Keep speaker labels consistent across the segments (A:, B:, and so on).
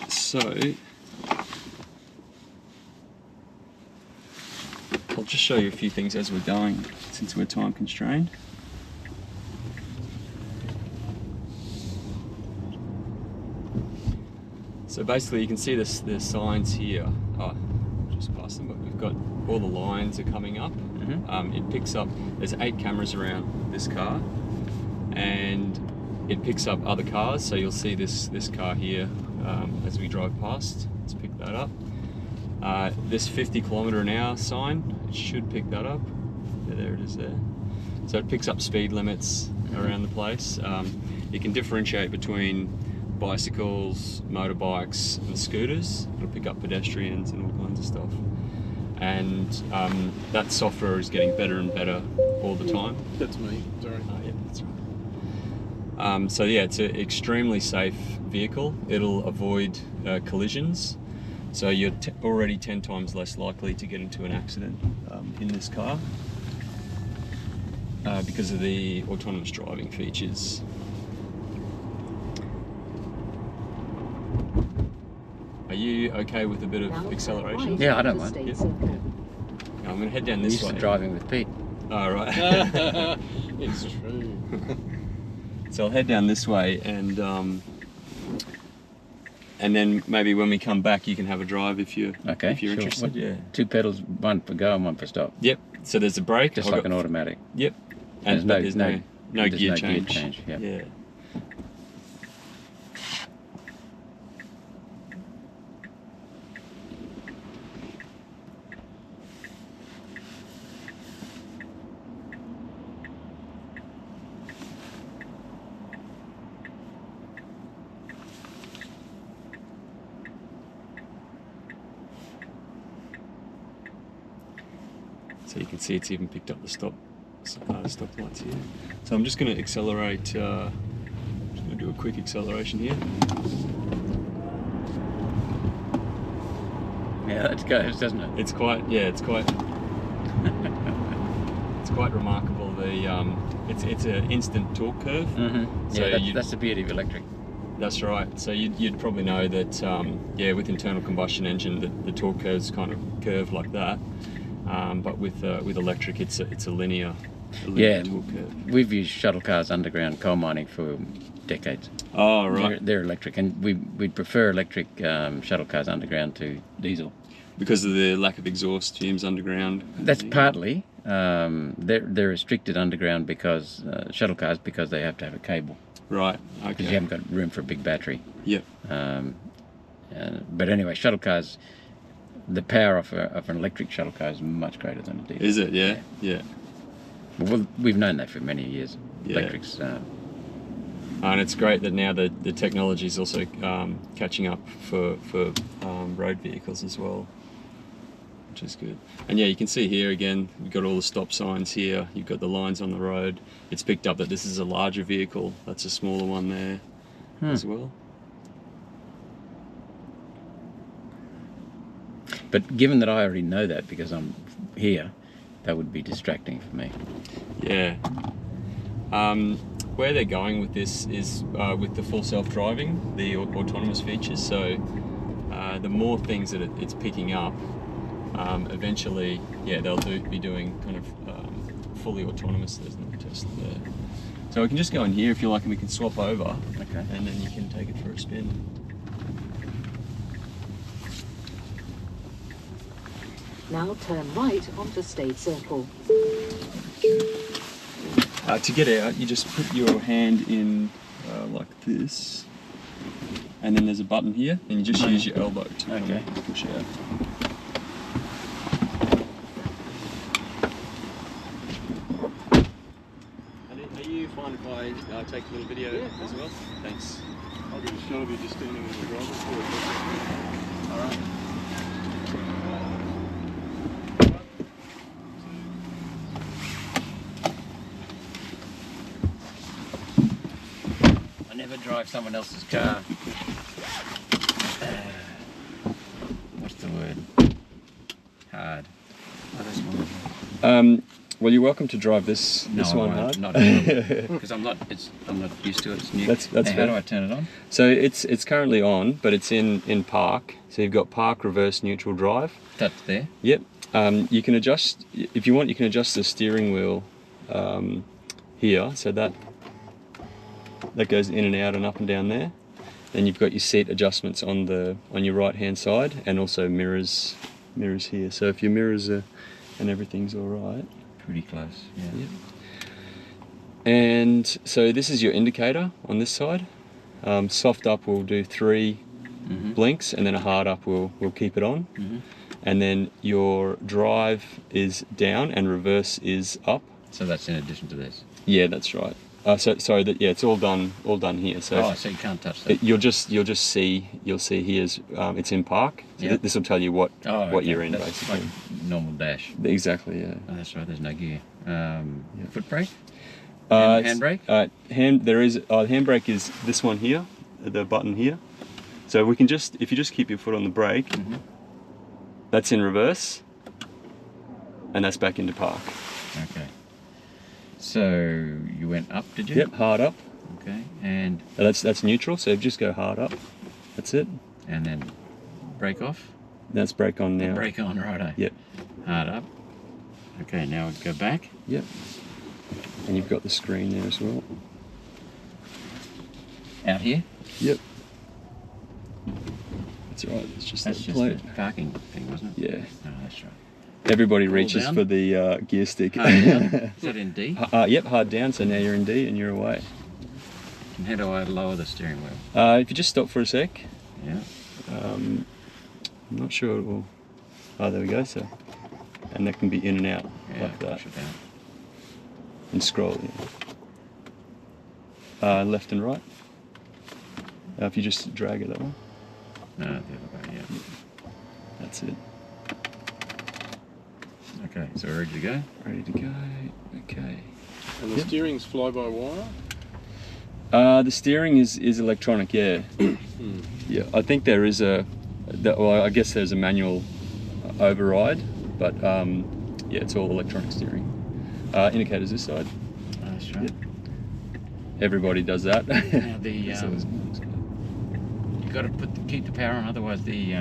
A: So I'll just show you a few things as we're going, since we're time constrained. So basically you can see this, the signs here. Oh, just past them, but we've got all the lines are coming up. It picks up, there's 8 cameras around this car, and it picks up other cars. So you'll see this car here as we drive past. Let's pick that up. This 50 km/h sign, it should pick that up. Yeah, there it is there. So it picks up speed limits around the place. You can differentiate between bicycles, motorbikes and scooters. It'll pick up pedestrians and all kinds of stuff. And that software is getting better and better all the time.
B: That's me, sorry.
A: Oh yeah, that's right. So yeah, it's an extremely safe vehicle. It'll avoid collisions. So you're already 10 times less likely to get into an accident in this car because of the autonomous driving features. Are you okay with a bit of acceleration?
C: Yeah, I don't mind.
A: Yeah. I'm going to head down this way.
C: Used to driving with Pete.
A: Oh, right.
B: It's true.
A: So I'll head down this way, and then maybe when we come back, you can have a drive if you're interested. Yeah.
C: 2 pedals, 1 for go and 1 for stop.
A: Yep. So there's a brake,
C: just like an automatic.
A: Yep. And there's no gear change.
C: Yep.
A: Yeah. So you can see it's even picked up the stop lights here. So I'm just going to accelerate, just going to do a quick acceleration here.
C: Yeah, that goes, doesn't it?
A: It's quite, yeah, it's quite remarkable. The it's an instant torque curve.
C: So yeah, that's the beauty of electric.
A: That's right. So you'd probably know that, yeah, with internal combustion engine, the torque curves kind of curve like that. But with electric, it's a linear torque curve.
C: We've used shuttle cars underground coal mining for decades.
A: Oh, right.
C: They're electric, and we'd prefer electric shuttle cars underground to diesel.
A: Because of the lack of exhaust fumes underground?
C: That's partly. They're restricted underground because shuttle cars, because they have to have a cable.
A: Right, okay.
C: Because you haven't got room for a big battery.
A: Yep.
C: But anyway, shuttle cars, the power of an electric shuttle car is much greater than a diesel.
A: Is it? Yeah, yeah.
C: Well, we've known that for many years.
A: Yeah.
C: Electrics.
A: And it's great that now the technology is also catching up for road vehicles as well, which is good. And yeah, you can see here again, we've got all the stop signs here. You've got the lines on the road. It's picked up that this is a larger vehicle. That's a smaller one there as well.
C: But given that I already know that because I'm here, that would be distracting for me.
A: Yeah. Where they're going with this is with the full self-driving, the autonomous features. So the more things that it's picking up, eventually, yeah, they'll be doing kind of fully autonomous. There's no Tesla there. So we can just go in here if you like, and we can swap over.
C: Okay.
A: And then you can take it for a spin.
D: Now turn right onto State Circle.
A: To get out, you just put your hand in like this, and then there's a button here, and you just use your elbow to push out. Are you fine if I take a little video as well? Thanks.
B: I'll get a shot of you just standing in the driver's seat.
A: All right.
C: Drive someone else's car. What's the word? Hard.
A: Well, you're welcome to drive this
C: No, I
A: one
C: won't.
A: hard.
C: Not because I'm not used to it. It's new.
A: That's
C: Now,
A: fair.
C: how do I turn it on?
A: So it's currently on, but it's in park. So you've got park, reverse, neutral, drive.
C: That's there.
A: Yep. You can adjust, if you want, you can adjust the steering wheel here, so that goes in and out and up and down there. Then you've got your seat adjustments on your right hand side, and also mirrors here. So if your mirrors are and everything's all right.
C: Pretty close. Yeah.
A: Yep. And so this is your indicator on this side. Soft up will do 3 blinks, and then a hard up will keep it on. And then your drive is down and reverse is up.
C: So that's in addition to this.
A: Yeah, that's right. Sorry, it's all done here. So
C: so you can't touch that.
A: you'll see here it's in park. So
C: Yep.
A: this will tell you what
C: okay.
A: you're in,
C: That's
A: basically.
C: like normal dash.
A: Exactly, yeah.
C: Oh, that's right. There's no gear. Foot brake.
A: It's-
C: Handbrake?
A: Handbrake is this one here, the button here. So we can if you just keep your foot on the brake, that's in reverse, and that's back into park.
C: Okay. So you went up, did you?
A: Yep, hard up.
C: Okay. And
A: That's neutral, so just go hard up. That's it.
C: then brake off.
A: That's brake on now.
C: Brake on, righto.
A: Yep.
C: Hard up. Okay, now we go back.
A: Yep. And you've got the screen there as well.
C: Out here.
A: Yep. That's right. It's just
C: That's
A: that
C: just
A: plate.
C: the parking thing, wasn't it?
A: Yeah.
C: No, that's right.
A: Everybody
C: Pull
A: reaches
C: down.
A: for the gear stick.
C: Hard down. Is that in D?
A: Yep, hard down. So now you're in D and you're away.
C: And how do I lower the steering wheel?
A: If you just stop for a sec,
C: Yeah.
A: I'm not sure it will. Oh, there we go. So, and that can be in and out
C: Yeah,
A: like that,
C: push it down.
A: and scroll. Yeah. Left and right. If you just drag it that way,
C: No, the other way, yeah.
A: that's it.
C: Okay, so we're ready to go?
A: Ready to go. Okay.
B: And the
A: Yep.
B: steering's fly-by-wire?
A: The steering is electronic. Yeah. Yeah. I think there is I guess there's a manual override, but yeah, it's all electronic steering. Indicators this side.
C: Oh, that's right.
A: Yep. Everybody does that.
C: Now the
A: So it's-
C: you got to keep the power on, otherwise the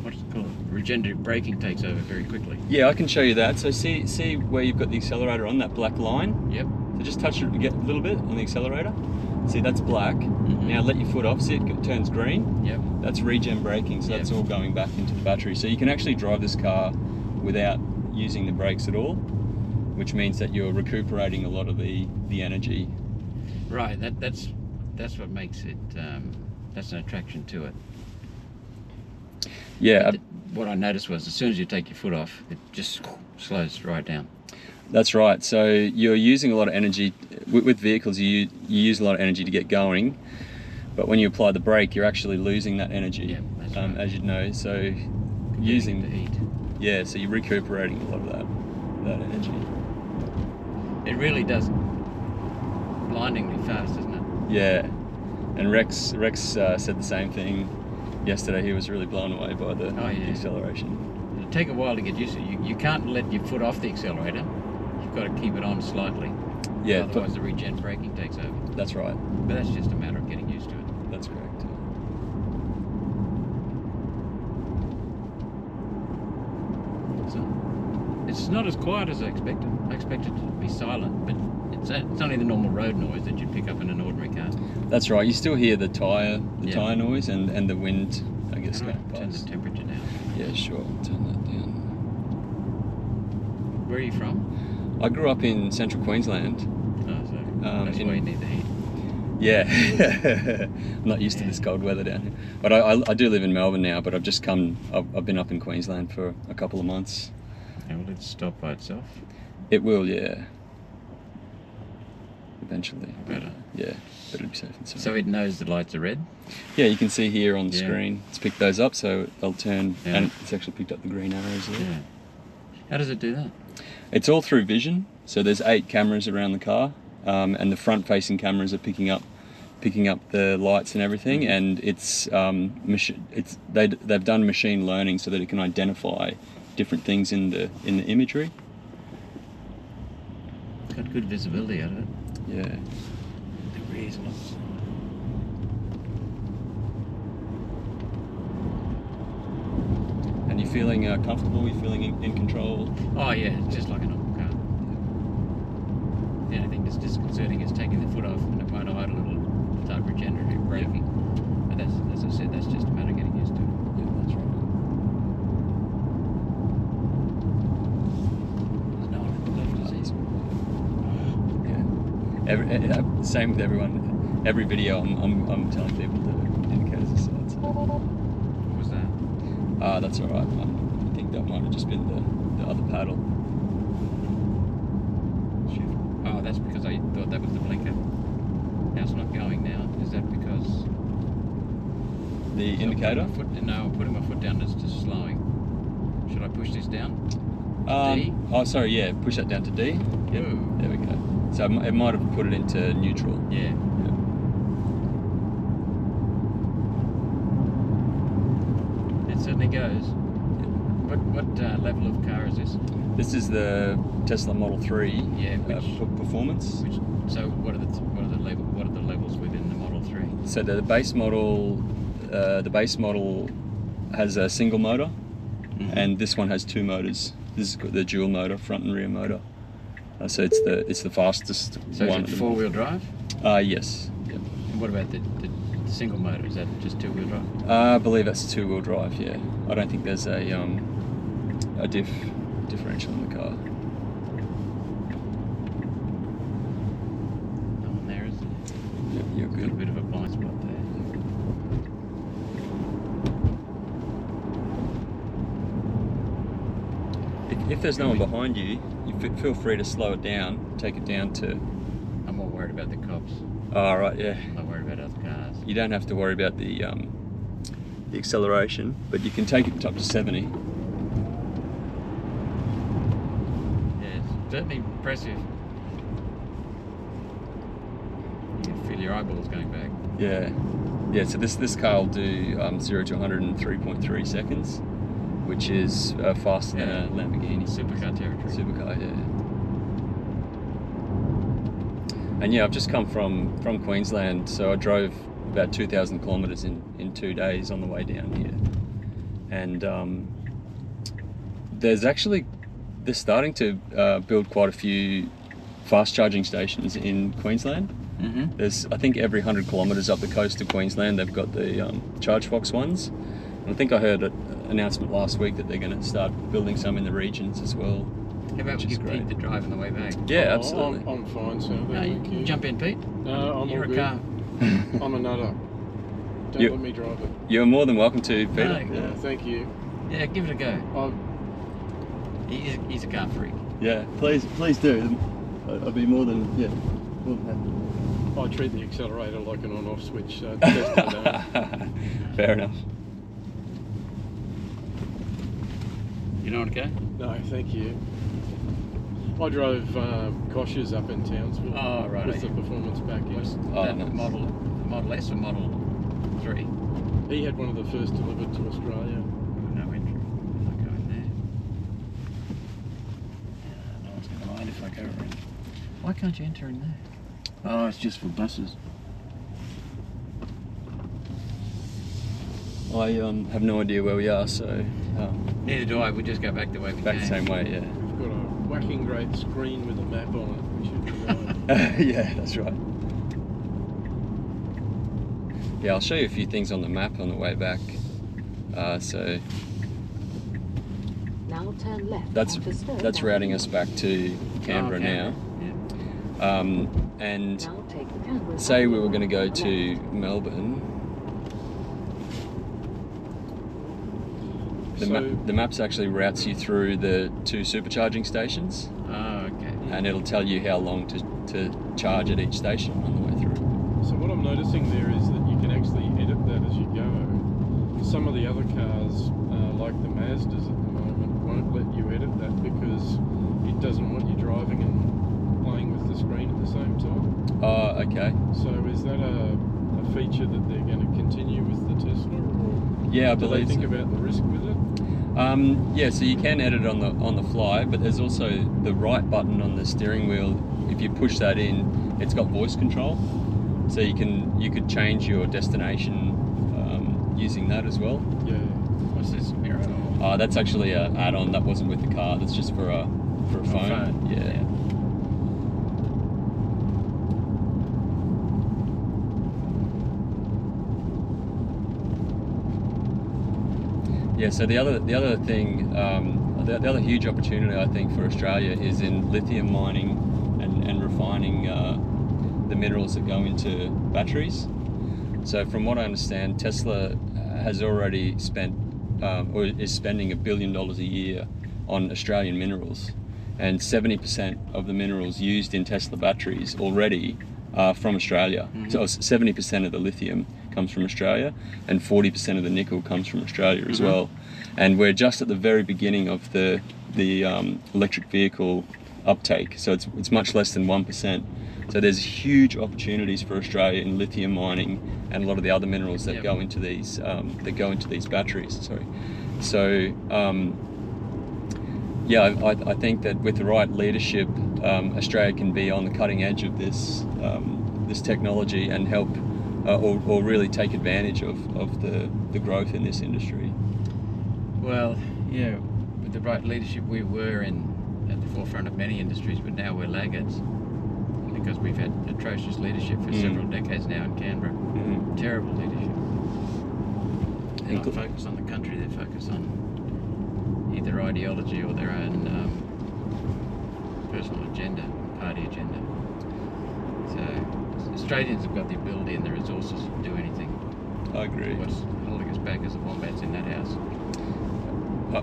C: what's it called? Regenerative braking takes over very quickly.
A: Yeah, I can show you that. So see where you've got the accelerator on, that black line?
C: Yep.
A: So just touch it, get a little bit on the accelerator. See, that's black.
C: Mhm.
A: Now let your foot off, see it turns green?
C: Yep.
A: That's regen braking, so
C: Yep.
A: that's all going back into the battery. So you can actually drive this car without using the brakes at all, which means that you're recuperating a lot of the energy.
C: Right. That's what makes it. That's an attraction to it.
A: Yeah,
C: What I noticed was as soon as you take your foot off, it just slows right down.
A: that's right. So you're using a lot of energy with vehicles. You use a lot of energy to get going, but when you apply the brake, you're actually losing that energy.
C: Yeah, that's right.
A: As you know. So
C: Getting
A: using
C: the heat.
A: yeah, so you're recuperating a lot of that energy.
C: It really does blindingly fast, doesn't it?
A: Yeah, and Rex said the same thing yesterday. He was really blown away by the acceleration.
C: It'll take a while to get used to it. You can't let your foot off the accelerator. You've got to keep it on slightly.
A: Yeah,
C: Otherwise the regen braking takes over.
A: that's right.
C: But that's just a matter of getting used to it.
A: That's correct.
C: So it's not as quiet as I expected. I expected it to be silent, but it's only the normal road noise that you'd pick up in an ordinary car.
A: That's right. You still hear the tire
C: Yeah.
A: tire noise and the wind, I guess,
C: How do
A: going
C: I turn the
A: past.
C: temperature down?
A: Yeah, sure. Turn that down.
C: Where are you from?
A: I grew up in central Queensland.
C: Oh, so that's
A: in-
C: why you need the heat.
A: Yeah, I'm not used to this cold weather down here. But I do live in Melbourne now, but I've been up in Queensland for a couple of months.
C: Yeah, will it stop by itself?
A: It will, yeah. Eventually.
C: Better.
A: Yeah, but it'll be safe and sound.
C: So it knows the lights are red?
A: Yeah, you can see here on the
C: Yeah.
A: screen, it's picked those up, so they'll turn,
C: Yeah.
A: and it's actually picked up the green arrows there.
C: Yeah. How does it do that?
A: It's all through vision, so there's 8 cameras around the car, and the front-facing cameras are picking up the lights and everything, and they've done machine learning so that it can identify different things in the imagery.
C: good visibility out of it.
A: Yeah.
C: The rear's not.
A: And you feeling comfortable? You feeling in control?
C: Oh yeah, it's just like a normal car. The only thing that's disconcerting is taking the foot off and it won't idle. It'll start regenerative braking. But that's, as I said, that's just a matter of getting used to it.
A: Yeah, that's right.
C: There's no one at the left, is there?
A: Yeah. Same with everyone. Every video, I'm telling people the indicators are set. So.
C: What was that?
A: That's all right. I think that might have just been the other paddle. Shift.
C: Oh, that's because I thought that was the blinker. Now it's not going now. Is that because...
A: The indicator?
C: No, I'm putting my foot down, it's just slowing. Should I push this down? D?
A: Oh, sorry, yeah. Push that down to D. Yep.
C: Ooh.
A: There we go. So it might have put it into neutral.
C: Yeah. It certainly goes. What level of car is this?
A: This is the Tesla Model 3
C: Yeah,
A: performance.
C: So what are the levels within the Model 3?
A: So the base model has a single motor, and this one has two motors. This is the dual motor, front and rear motor. So it's the fastest
C: So
A: one.
C: is it four-wheel drive?
A: Yes. Yep.
C: And what about the single motor? Is that just two-wheel drive?
A: I believe that's two-wheel drive. Yeah. I don't think there's a differential in the car.
C: No one there, is there?
A: Yep, you're
C: Got a
A: good.
C: bit of a blind spot there.
A: If there's no one behind you, feel free to slow it down. Take it down to.
C: I'm more worried about the cops.
A: Oh, right, yeah.
C: I'm not worried about other cars.
A: You don't have to worry about the acceleration, but you can take it up to 70.
C: Yeah, it's certainly impressive. You can feel your eyeballs going back.
A: Yeah. Yeah, so this car will do 0 to 100 in 3.3 seconds, which is faster than a Lamborghini.
C: Supercar territory.
A: Supercar, yeah. And yeah, I've just come from Queensland, so I drove about 2,000 kilometres in 2 days on the way down here. And they're starting to build quite a few fast charging stations in Queensland.
C: Mm-hmm.
A: There's, I think, every 100 kilometres up the coast of Queensland, they've got the ChargeFox ones. And I think I heard an announcement last week that they're going to start building some in the regions as well.
C: How about we give Pete the drive on the way back?
A: Yeah, absolutely.
B: I'm fine, sir.
C: No, you can jump in, Pete.
B: No, I'm
C: You're
B: all
C: a
B: good.
C: car.
B: I'm a nutter. Don't
A: You-
B: let me drive it.
A: You're more than welcome to, Peter.
C: No,
B: Yeah, thank you.
C: Yeah, give it a go. He's a car freak.
A: Yeah, please do. I'd be more than happy.
B: I treat the accelerator like an on-off switch, so it's best to know.
A: Fair enough.
C: You know what to go?
B: No, thank you. I drove Kosh's up in Townsville.
C: Oh, right.
B: With the performance package.
C: Was
A: Oh,
C: that
A: nice.
C: Model S or Model 3?
B: He had one of the first delivered to Australia.
C: No entry. I'll go in there. Yeah, no one's going to mind if I go around. Why can't you enter in there? Oh, it's just for buses.
A: I have no idea where we are, so
C: Neither do I. We'll just go back the way we
A: back
C: came.
A: the same way, yeah.
B: We've got a whacking great screen with a map on it, which should be right.
A: Yeah, that's right. Yeah, I'll show you a few things on the map on the way back. So
D: Now turn left
A: that's
D: onto Sturt
A: routing
D: Avenue.
A: us back to Canberra now.
C: Yeah.
A: And
D: Now take the Canberra
A: say we were
D: Avenue
A: going to go
D: left.
A: to Melbourne. The maps actually routes you through the 2 supercharging stations,
C: Oh, okay.
A: and it'll tell you how long to charge at each station on the way through.
B: So what I'm noticing there is that you can actually edit that as you go. Some of the other cars, like the Mazdas at the moment, won't let you edit that because it doesn't want you driving and playing with the screen at the same time.
A: Oh, okay.
B: So is that a feature that they're going to continue with the Tesla, or
A: Yeah, I
B: do they
A: believe
B: think
A: so.
B: about the risk with it?
A: Yeah, so you can edit on the fly, but there's also the right button on the steering wheel. If you push that in, it's got voice control, so you could change your destination using that as well.
B: Yeah.
C: What's this, mirror?
A: That's actually an add-on that wasn't with the car. That's just for a phone. Yeah. Yeah, so the other thing, the other huge opportunity I think for Australia is in lithium mining and refining the minerals that go into batteries. So from what I understand, Tesla has already spent or is spending $1 billion a year on Australian minerals, and 70% of the minerals used in Tesla batteries already are from Australia. So 70% of the lithium comes from Australia, and 40% of the nickel comes from Australia as well. And we're just at the very beginning of the electric vehicle uptake, so it's much less than 1%. So there's huge opportunities for Australia in lithium mining and a lot of the other minerals that go into these batteries. Sorry. So yeah, I think that with the right leadership, Australia can be on the cutting edge of this technology and help or really take advantage of the growth in this industry.
C: Well, yeah, with the right leadership, we were at the forefront of many industries, but now we're laggards because we've had atrocious leadership for several decades now in Canberra. Terrible leadership. They're not focused on the country, they're focused on either ideology or their own personal agenda, party agenda. So Australians have got the ability and the resources to do anything.
A: I agree.
C: What's holding us back is the wombats in that house.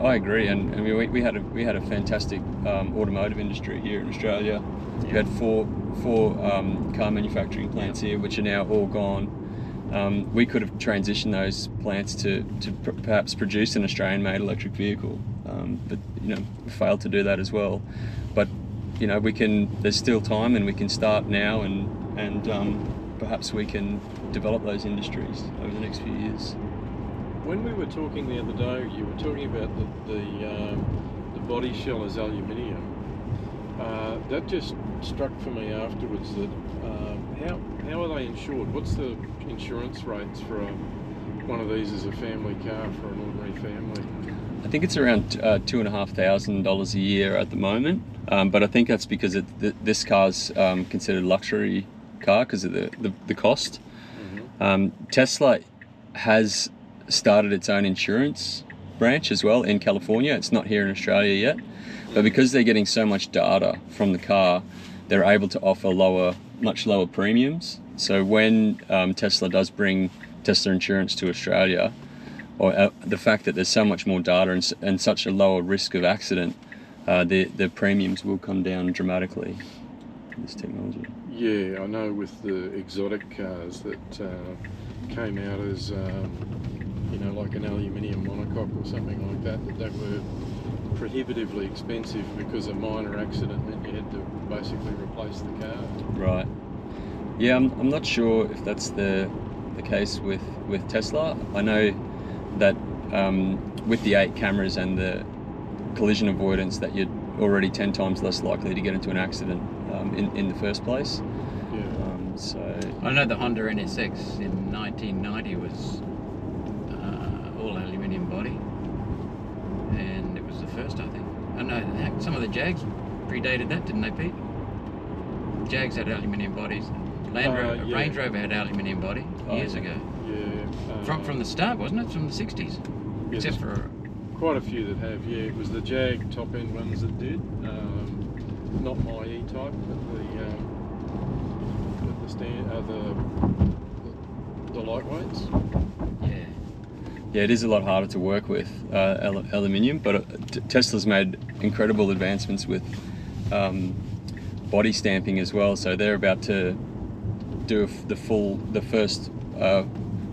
A: I agree, and I mean we had a fantastic automotive industry here in Australia. We had four car manufacturing plants here, which are now all gone. We could have transitioned those plants to perhaps produce an Australian-made electric vehicle, but we failed to do that as well. But we can. There's still time, and we can start now, and perhaps we can develop those industries over the next few years.
B: When we were talking the other day, you were talking about the body shell as aluminium. That just struck for me afterwards that how are they insured? What's the insurance rates for one of these as a family car for an ordinary family?
A: I think it's around $2,500 a year at the moment, but I think that's because this car's considered a luxury car because of the cost. Tesla has started its own insurance branch as well in California. It's not here in Australia yet, but because they're getting so much data from the car, they're able to offer much lower premiums. So when Tesla does bring Tesla insurance to Australia, or the fact that there's so much more data and such a lower risk of accident, the premiums will come down dramatically with this technology.
B: Yeah, I know with the exotic cars that came out as like an aluminium monocoque or something like that were prohibitively expensive because a minor accident meant you had to basically replace the car.
A: Right. Yeah, I'm not sure if that's the case with Tesla. I know that with the 8 cameras and the collision avoidance that you're already 10 times less likely to get into an accident in the first place.
B: Yeah.
A: So
C: I know the Honda NSX in 1990 was all aluminium body, and it was the first, I think. I know some of the Jags predated that, didn't they, Pete? Jags had aluminium bodies. Range Rover had aluminium body years ago.
B: Yeah.
C: From the start, wasn't it? From the 60s.
B: Yes,
C: Except for
B: quite a few that have. Yeah, it was the Jag top end ones that did. Not my E-type, but the lightweights.
A: Yeah, it is a lot harder to work with aluminium, but Tesla's made incredible advancements with body stamping as well. So they're about to do the first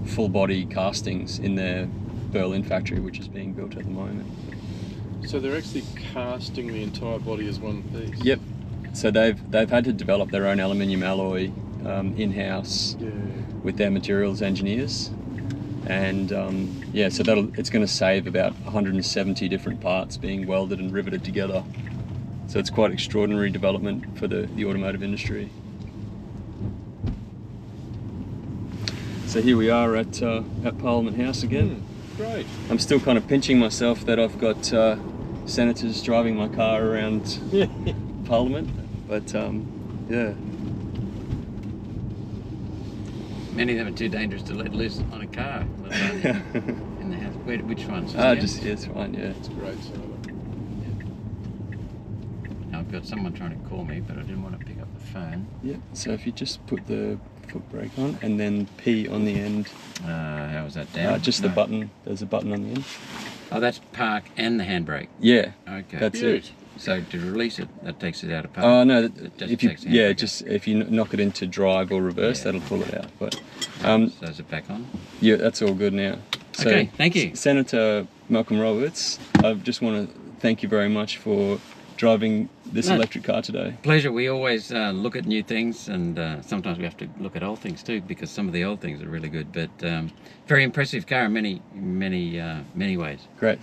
A: full body castings in their Berlin factory, which is being built at the moment.
B: So they're actually casting the entire body as one piece.
A: Yep. So they've had to develop their own aluminium alloy in-house with their materials engineers. And yeah, so it's going to save about 170 different parts being welded and riveted together. So it's quite extraordinary development for the automotive industry. So here we are at Parliament House again.
B: Great.
A: I'm still kind of pinching myself that I've got senators driving my car around Parliament, but yeah.
C: Many of them are too dangerous to let loose on a car. Let alone in the house. Which ones?
A: Yeah, it's fine, yeah.
B: It's great, Senator.
C: Now I've got someone trying to call me, but I didn't want to pick up the phone.
A: Yeah, so if you just put the foot brake on and then P on the end.
C: How was that down?
A: Just the button. There's a button on the end.
C: Oh, that's park and the handbrake.
A: Yeah.
C: Okay.
A: That's it.
C: So to release it, that takes it out of park.
A: Oh no!
C: It just
A: If you
C: takes the handbrake out.
A: if you knock it into drive or reverse, that'll pull it out. But
C: So is it back on?
A: yeah, that's all good now. So,
C: Okay, thank you.
A: Senator Malcolm Roberts. I just want to thank you very much for driving this electric car today.
C: Pleasure. We always look at new things, and sometimes we have to look at old things too, because some of the old things are really good. But very impressive car in many ways.
A: Great.